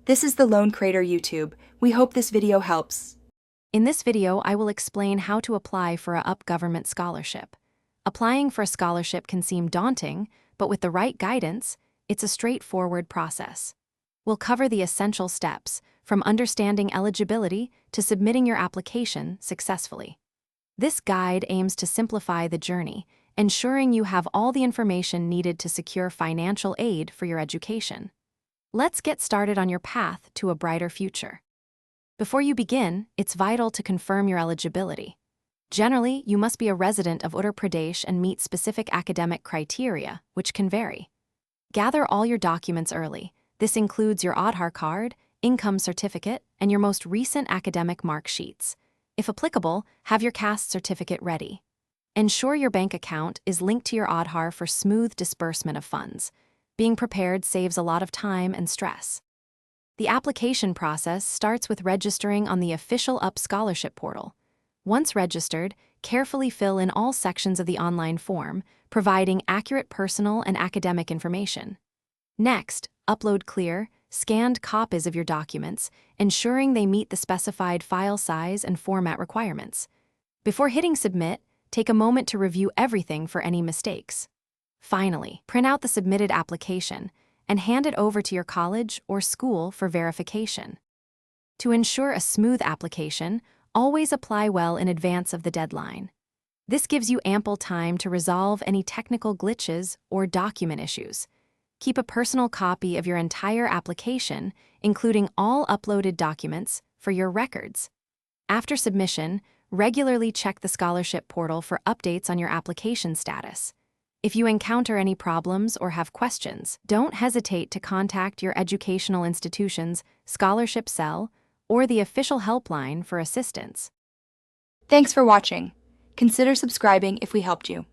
This is the Loan Creator YouTube. We hope this video helps. In this video, I will explain how to apply for a UP government scholarship. Applying for a scholarship can seem daunting, but with the right guidance, it's a straightforward process. We'll cover the essential steps, from understanding eligibility to submitting your application successfully. This guide aims to simplify the journey, ensuring you have all the information needed to secure financial aid for your education. Let's get started on your path to a brighter future. Before you begin, it's vital to confirm your eligibility. Generally, you must be a resident of Uttar Pradesh and meet specific academic criteria, which can vary. Gather all your documents early. This includes your Aadhaar card, income certificate, and your most recent academic mark sheets. If applicable, have your caste certificate ready. Ensure your bank account is linked to your Aadhaar for smooth disbursement of funds. Being prepared saves a lot of time and stress. The application process starts with registering on the official UP scholarship portal. Once registered, carefully fill in all sections of the online form, providing accurate personal and academic information. Next, upload clear, scanned copies of your documents, ensuring they meet the specified file size and format requirements. Before hitting submit, take a moment to review everything for any mistakes. Finally, print out the submitted application and hand it over to your college or school for verification. To ensure a smooth application, always apply well in advance of the deadline. This gives you ample time to resolve any technical glitches or document issues. Keep a personal copy of your entire application, including all uploaded documents, for your records. After submission, regularly check the scholarship portal for updates on your application status. If you encounter any problems or have questions, don't hesitate to contact your educational institution's scholarship cell or the official helpline for assistance. Thanks for watching. Consider subscribing if we helped you.